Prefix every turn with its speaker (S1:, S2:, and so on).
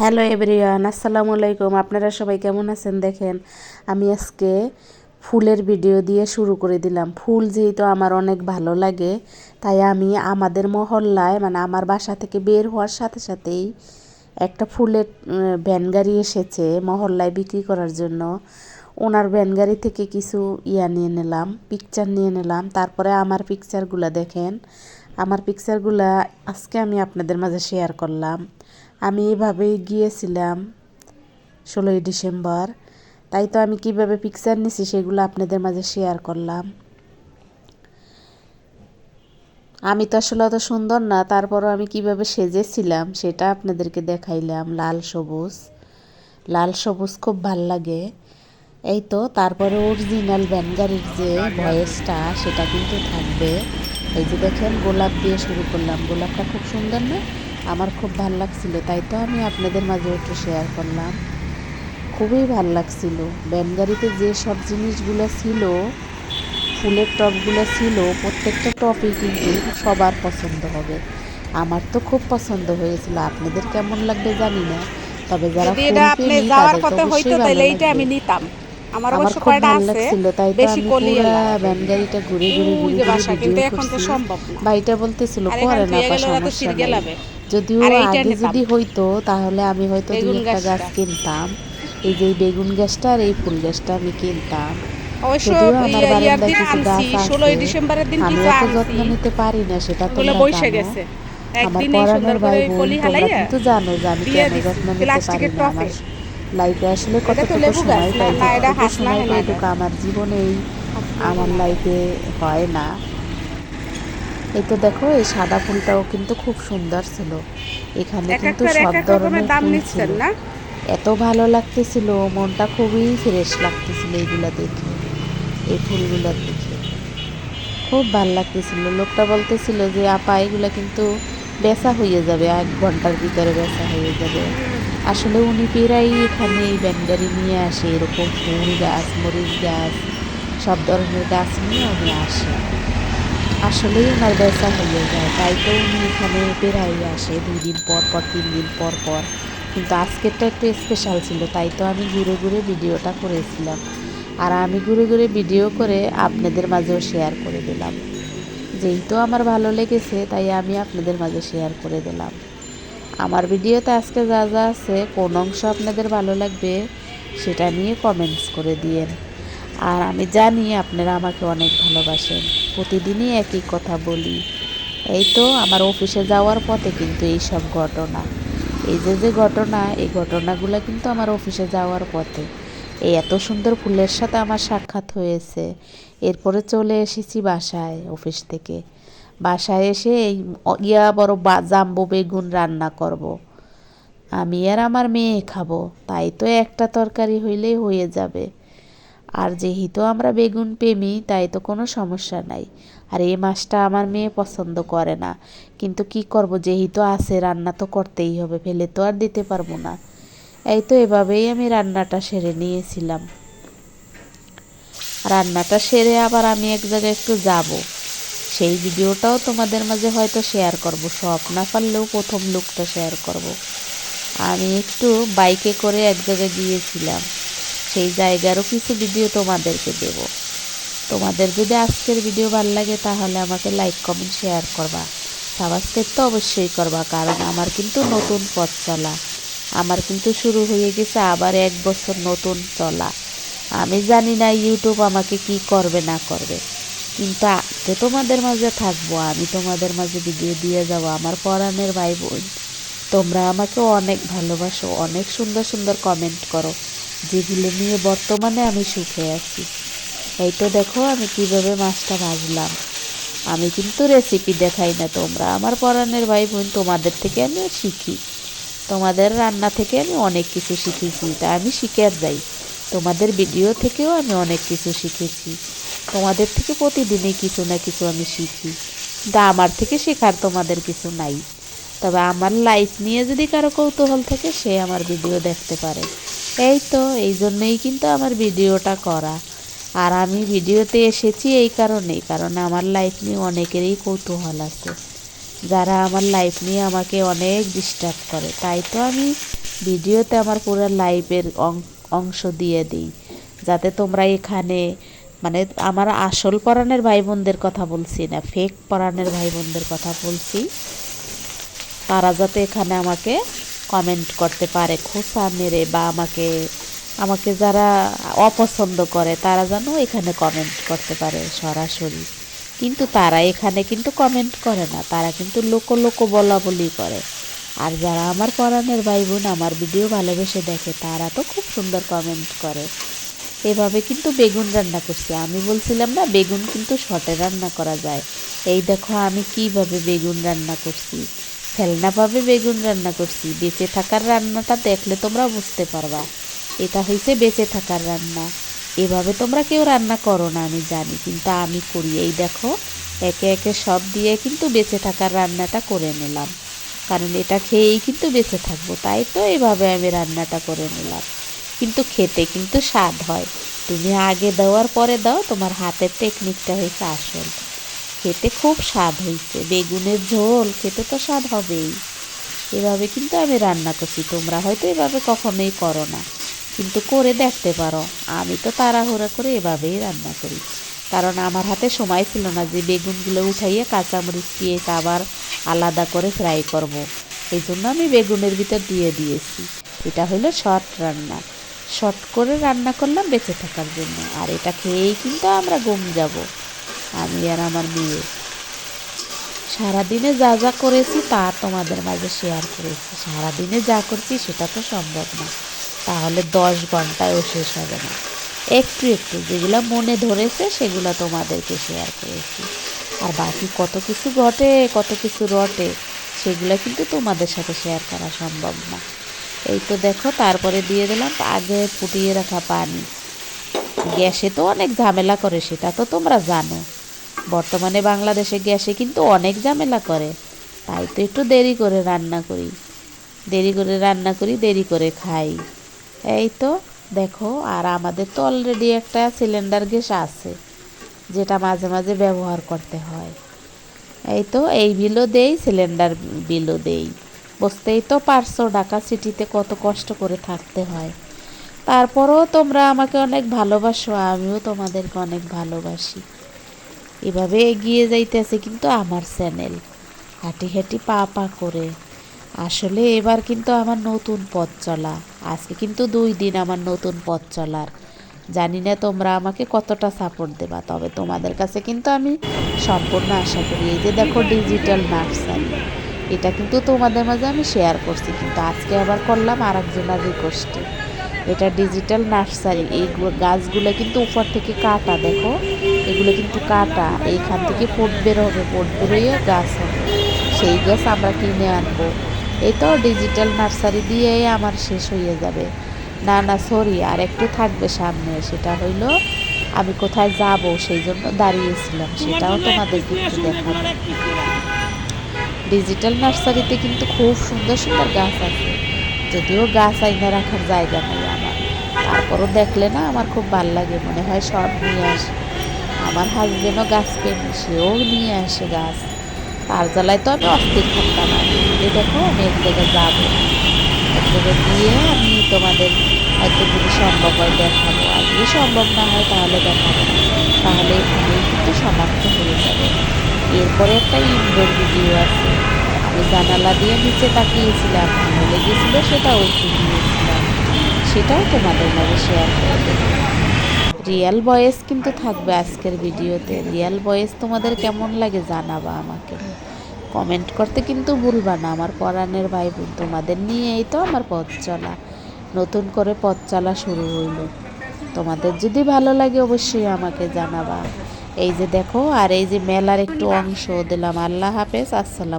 S1: Hello everyone, আসসালামু আলাইকুম। আপনারা সবাই কেমন আছেন? দেখেন, আমি আজকে ফুলের ভিডিও দিয়ে শুরু করে দিলাম। ফুল যেহেতু আমার অনেক ভালো লাগে, তাই আমি আমাদের মহল্লায় মানে আমার বাসা থেকে বের হওয়ার সাথে সাথেই একটা ফুলের ভ্যান গাড়ি এসেছে মহল্লায় বিক্রি করার জন্য। ওনার ভ্যান গাড়ি থেকে কিছু নিয়ে নিলাম, পিকচার নিয়ে নিলাম। তারপরে আমার পিকচারগুলো দেখেন, আমার পিকচারগুলো আজকে আমি আপনাদের মাঝে শেয়ার করলাম। আমি এভাবেই গিয়েছিলাম 16ই ডিসেম্বর, তাই তো আমি কিভাবে পিকচার নিছি সেগুলো আপনাদের মাঝে শেয়ার করলাম। আমি তো আসলে অত সুন্দর না, তারপরও আমি কিভাবে সেজেছিলাম সেটা আপনাদেরকে দেখাইলাম। লাল সবুজ, লাল সবুজ খুব ভাল লাগে। এই তো তারপরে অরিজিনাল ভ্যানগাড়ির যে ভয়েসটা সেটা কিন্তু থাকবে। এই যে দেখেন, গোলাপ দিয়ে শুরু করলাম। গোলাপটা খুব সুন্দর না? আমার খুব ভাল লাগছিল, তাই তো আমি আপনাদের মাঝে একটু শেয়ার করলাম। খুবই ভাল লাগছিল। ভ্যানগাড়িতে যে সব জিনিসগুলো ছিল, ফুলের টবগুলো ছিল, প্রত্যেকটা টপই কিন্তু সবার পছন্দ হবে। আমার তো খুব পছন্দ হয়েছিল, আপনাদের কেমন লাগবে জানি না, তবে যারা
S2: যদি এটা
S1: ফুল
S2: আপনি
S1: প্রেমী
S2: যাওয়ার
S1: তাদের তো
S2: কথা হইতো
S1: অবশ্যই ভালো
S2: তাহলে এইটা
S1: লাগবে।
S2: আমি নিতাম। আমার
S1: আমার
S2: অবশ্য
S1: খুব
S2: কয়টা
S1: ভাল
S2: আছে,
S1: লাগছিল, তাই তো
S2: বেশি
S1: আমি পুরা
S2: কলিয়ালা।
S1: ভ্যানগাড়িটা ঘুরে ঘুরে
S2: ওই
S1: ঘুরে
S2: যে
S1: ঘুরে
S2: বাসা,
S1: ভিডিও
S2: কিন্তু এখন তো
S1: করছি।
S2: সম্ভব না।
S1: ভাইটা বলতেছিল
S2: আর এখান
S1: করেন
S2: থেকে
S1: আপা,
S2: গেলে তো
S1: সমস্যা
S2: সিরগে
S1: নাই।
S2: যাবে।
S1: যদিও
S2: আর এইটা
S1: আগে
S2: নিতাম,
S1: যদি হইতো তাহলে আমি হয়তো দুই
S2: বেগুন
S1: একটা গাছ
S2: গাছটা।
S1: কিনতাম। এই যে এই বেগুন গাছটা আর এই ফুল গাছটা আমি কিনতাম।
S2: অবশ্য
S1: যদিও আমার
S2: ইয়ার
S1: বারান্দায়
S2: দিন
S1: কিছু
S2: আনছি,
S1: গাছ আছে,
S2: 16ই ডিসেম্বরের দিন
S1: আমি
S2: কিছু
S1: অত
S2: আনছি।
S1: যত্ন নিতে পারি না, সেটা
S2: ওগুলো
S1: তোমরা
S2: বইসে
S1: জানো।
S2: গেছে।
S1: আমার
S2: একদিনই সুন্দর
S1: পরাণের
S2: করে
S1: ভাই
S2: ওই
S1: বোন
S2: পলি
S1: তোমরা
S2: হালাইয়া
S1: কিন্তু জানো যে আমি
S2: দিয়ে
S1: কেন
S2: দিছি
S1: যত্ন নিতে পারি
S2: প্লাস্টিকের
S1: না। আমার
S2: টপে।
S1: লাইফে আসলে
S2: এটা তো
S1: কতটুকু
S2: লেবু গাছ
S1: সময়
S2: না?
S1: পাই,
S2: না, এটা
S1: যেটুকু
S2: হাসনা
S1: সময় পাই
S2: হেনা
S1: এটুকু
S2: গাছ।
S1: আমার জীবনেই আমার
S2: হেনা গাছ।
S1: লাইফে হয় না। এই তো দেখো, এই সাদা ফুলটাও কিন্তু খুব সুন্দর ছিল। এখানে
S2: এক
S1: কিন্তু
S2: একটার এক
S1: সব
S2: এক রকমের
S1: ধরনের
S2: দাম
S1: ফুল ছিল।
S2: নিচ্ছেন না?
S1: এত ভালো লাগতেছিল, মনটা খুবই ফ্রেশ লাগতেছিল এইগুলা দেখে, এই ফুলগুলা দেখে খুব ভাল লাগতেছিল। লোকটা বলতেছিল যে আপা এগুলা কিন্তু বেচা হয়ে যাবে, 1 ঘন্টার ভিতরে বেচা হয়ে যাবে। আসলে উনি প্রায়ই এখানে এই ব্যানগাড়ি নিয়ে আসে, এরকম ফুল গাছ, মরিচ গাছ, সব ধরনের গাছ নিয়ে উনি আসে। আসলেই ওনার বেচা হয়ে যায়, তাই তো উনি এখানে প্রায়ই আসে 2 দিন পর পর, 3 দিন পর পর। কিন্তু আজকেরটা একটু স্পেশাল ছিল, তাই তো আমি ঘুরে ঘুরে ভিডিওটা করেছিলাম। আর আমি ঘুরে ঘুরে ভিডিও করে আপনাদের মাঝেও শেয়ার করে দিলাম। যেহেতু আমার ভালো লেগেছে তাই আমি আপনাদের মাঝে শেয়ার করে দিলাম। আমার ভিডিওতে আজকে যা যা আছে, কোন অংশ আপনাদের ভালো লাগবে সেটা নিয়ে কমেন্টস করে দিয়েন। আর আমি জানি আপনারা আমাকে অনেক ভালোবাসেন, প্রতিদিনই একই কথা বলি। এই তো আমার অফিসে যাওয়ার পথে কিন্তু এই সব ঘটনা, এই যে ঘটনা, এই ঘটনাগুলো কিন্তু আমার অফিসে যাওয়ার পথে। এই এত সুন্দর ফুলের সাথে আমার সাক্ষাৎ হয়েছে। এরপরে চলে এসেছি বাসায়, অফিস থেকে বাসায় এসে এই বড় জাম্বো বেগুন রান্না করব। আমি আর আমার মেয়ে খাবো, তাই তো একটা তরকারি হইলেই হয়ে যাবে। আর যেহেতু আমরা বেগুন প্রেমী, তাই তো কোনো সমস্যা নাই। আর এই মাছটা আমার মেয়ে পছন্দ করে না, কিন্তু কি করব, যেহেতু আছে রান্না তো করতেই হবে, ফেলে তো আর দিতে পারবো না। এই তো এভাবেই আমি রান্নাটা সেরে নিয়েছিলাম। রান্নাটা সেরে আবার আমি এক জায়গায় একটু যাব, সেই ভিডিওটাও তোমাদের মাঝে হয়তো শেয়ার করব, সব না পারলেও প্রথম লুকটা শেয়ার করব। আমি একটু বাইকে করে এক জায়গায় গিয়েছিলাম, সেই জায়গারও কিছু ভিডিও তোমাদেরকে দেব। তোমাদের যদি আজকের ভিডিও ভালো লাগে তাহলে আমাকে লাইক কমেন্ট শেয়ার করবা, সাবস্ক্রাইব তো অবশ্যই করবা, কারণ আমার কিন্তু নতুন পথ চলা, আমার কিন্তু শুরু হয়ে গেছে আবার 1 বছর নতুন চলা। আমি জানি না ইউটিউব আমাকে কি করবে না করবে, কিন্তু তো তোমাদের মাঝে থাকবো, আমি তোমাদের মাঝে ভিডিও দিয়ে যাব। আমার পরাণের ভাই বোন, তোমরা আমাকে অনেক ভালোবাসো, অনেক সুন্দর সুন্দর কমেন্ট করো, যেগুলো নিয়ে বর্তমানে আমি সুখে আছি। এই তো দেখো আমি কিভাবে মাছটা ভাজলাম। আমি কিন্তু রেসিপি দেখাই না, তোমরা আমার পরাণের ভাই বোন, তোমাদের থেকে আমি শিখি, তোমাদের রান্না থেকে আমি অনেক কিছু শিখেছি, তা আমি শিখে যাই। তোমাদের ভিডিও থেকেও আমি অনেক কিছু শিখেছি, তোমাদের থেকে প্রতিদিনই কিছু না কিছু আমি শিখি, কিন্তু আমার থেকে শেখার তোমাদের কিছু নাই। তবে আমার লাইফ নিয়ে যদি কারো কৌতূহল থাকে সে আমার ভিডিও দেখতে পারে। এই তো এই জন্যই কিন্তু আমার ভিডিওটা করা। আর আমি ভিডিওতে এসেছি এই কারণেই, কারণ আমার লাইফ নিয়ে অনেকেরই কৌতূহল আছে, যারা আমার লাইফ নিয়ে আমাকে অনেক ডিস্টার্ব করে, তাই তো আমি ভিডিওতে আমার পুরো লাইভের অংশ দিয়ে দিই, যাতে তোমরা এখানে মানে আমার আসল পরাণের ভাই বোনদের কথা বলছি না, ফেক পরাণের ভাই বোনদের কথা বলছি, তারা যাতে এখানে আমাকে কমেন্ট করতে পারে খোঁচা মেরে, বা আমাকে আমাকে যারা অপছন্দ করে তারা যেন এখানে কমেন্ট করতে পারে সরাসরি। কিন্তু তারা এখানে কিন্তু কমেন্ট করে না, তারা কিন্তু লোক বলা বলি করে। আর যারা আমার পরাণের ভাই বোন আমার ভিডিও ভালোবেসে দেখে তারা তো খুব সুন্দর কমেন্ট করে। এভাবে কিন্তু বেগুন রান্না করছি। আমি বলছিলাম না বেগুন কিন্তু শর্টে রান্না করা যায়। এই দেখো আমি কিভাবে বেগুন রান্না করছি, ফেলনাভাবে বেগুন রান্না করছি। বেঁচে থাকার রান্নাটা দেখলে তোমরা বুঝতে পারবা এটা হয়েছে বেঁচে থাকার রান্না। এভাবে তোমরা কেউ রান্না করো না আমি জানি, কিন্তু আমি করি। এই দেখো একে একে সব দিয়ে কিন্তু বেঁচে থাকার রান্নাটা করে নিলাম, কারণ এটা খেয়েই কিন্তু বেঁচে থাকবো, তাই তো এইভাবে আমি রান্নাটা করে নিলাম। কিন্তু খেতে কিন্তু স্বাদ হয়। তুমি আগে দেওয়ার পরে দাও, তোমার হাতের টেকনিকটা হয়েছে আসল। খেতে খুব স্বাদ হয়েছে, বেগুনের ঝোল খেতে তো স্বাদ হবেই। এভাবে কিন্তু আমি রান্না করছি, তোমরা হয়তো এভাবে কখনোই করো না, কিন্তু করে দেখতে পারো। আমি তো তাড়াহুড়া করে এভাবেই রান্না করি, কারণ আমার হাতে সময় ছিল না যে বেগুনগুলো উঠাইয়ে কাঁচামরিচ পেঁয়াজ আবার আলাদা করে ফ্রাই করব। এই জন্য আমি বেগুনের ভিতর দিয়ে দিয়েছি। এটা হলো শর্ট রান্না, শর্ট করে রান্না করলাম বেঁচে থাকার জন্য। আর এটা খেয়েই কিন্তু আমরা ঘুম যাব, আমি আর আমার মেয়ে। সারাদিনে যা যা করেছি তা তোমাদের মাঝে শেয়ার করেছি। সারাদিনে যা করছি সেটা তো সম্ভব না, তাহলে 10 ঘন্টায়ও শেষ হবে না। একটু একটু যেগুলো মনে ধরেছে সেগুলো তোমাদেরকে শেয়ার করেছি। আর বাকি কত কিছু ঘটে কত কিছু রটে সেগুলো কিন্তু তোমাদের সাথে শেয়ার করা সম্ভব না। এই তো দেখো তারপরে দিয়ে দিলাম আগে ফুটিয়ে রাখা পানি। গ্যাসে তো অনেক ঝামেলা করে, সেটা তো তোমরা জানো। বর্তমানে বাংলাদেশে গ্যাসে কিন্তু অনেক ঝামেলা করে, তাই তো একটু দেরি করে রান্না করি, দেরি করে রান্না করি, দেরি করে খাই। এই তো দেখো, আর আমাদের তো অলরেডি একটা সিলিন্ডার গ্যাস আছে, যেটা মাঝে মাঝে ব্যবহার করতে হয়। এই তো এই বিলও দেই, সিলিন্ডার বিলও দেই। বুঝতেই তো পারছো ঢাকা সিটিতে কত কষ্ট করে থাকতে হয়। তারপরেও তোমরা আমাকে অনেক ভালোবাসো, আমিও তোমাদেরকে অনেক ভালোবাসি। এভাবে এগিয়ে যাইতেছে কিন্তু আমার চ্যানেল, হাঁটি হাঁটি পা পা করে। আসলে এবার কিন্তু আমার নতুন পথ চলা, আজকে কিন্তু 2 দিন আমার নতুন পথ চলার। জানি না তোমরা আমাকে কতটা সাপোর্ট দেবা, তবে তোমাদের কাছে কিন্তু আমি সম্পূর্ণ আশা করি। এই যে দেখো ডিজিটাল নার্সারি, এটা কিন্তু তোমাদের মাঝে আমি শেয়ার করছি, কিন্তু আজকে আবার করলাম আর একজনের রিকোয়েস্টে। এটা ডিজিটাল নার্সারি, এই গাছগুলো কিন্তু উপর থেকে কাটা, দেখো এগুলো কিন্তু কাটা, এইখান থেকে পোট বের হবে, পোট বেরোইয়ে গাছ হবে, সেই গাছ আমরা কিনে আনবো। এই তো ডিজিটাল নার্সারি দিয়ে আমার শেষ হয়ে যাবে। না না সরি, আর একটু থাকবে সামনে, সেটা হইলো আমি কোথায় যাব সেই জন্য দাঁড়িয়েছিলাম, সেটাও তোমাদেরকে একটু দেখাবো। ডিজিটাল নার্সারিতে কিন্তু খুব সুন্দর সুন্দর গাছ আছে, যদিও গাছ আইনা রাখার জায়গা নেই আমার, তারপরও দেখলে না আমার খুব ভাল লাগে, মনে হয় সব নিয়ে আসে। আমার হাজবেন্ডও গাছ প্রেমী, সেও নিয়ে আসে গাছ, তার জ্বালায় তো আমি অস্থির থাকতাম না। এই দেখো আমি এক জায়গায় যাবো, এক জায়গায় গিয়ে আমি তোমাদের হয়তো যদি সম্ভব হয় দেখাবো, আর যদি সম্ভব না হয় তাহলে দেখাবো না, তাহলে এখানেই কিন্তু সমাপ্ত হয়ে যাবে। এরপরে একটা ইনডোর ভিডিও আছে, আমি জানালা দিয়ে নিচে তাকিয়েছিলাম, ভালো লেগেছিল, সেটাও একটু দিয়েছিলাম, সেটাও তোমাদের মাঝে শেয়ার করে দেবো। রিয়েল ভয়েস কিন্তু থাকবে আজকের ভিডিওতে। রিয়েল ভয়েস তোমাদের কেমন লাগে জানাবা আমাকে, কমেন্ট করতে কিন্তু ভুলবা না। আমার পরাণের ভাই বোন তোমাদের নিয়েই তো আমার পথ চলা, নতুন করে পথ চলা শুরু হইল। তোমাদের যদি ভালো লাগে অবশ্যই আমাকে জানাবা। এই যে দেখো, আর এই যে মেলার একটু অংশ দিলাম। আল্লাহ হাফেজ, আসসালাম।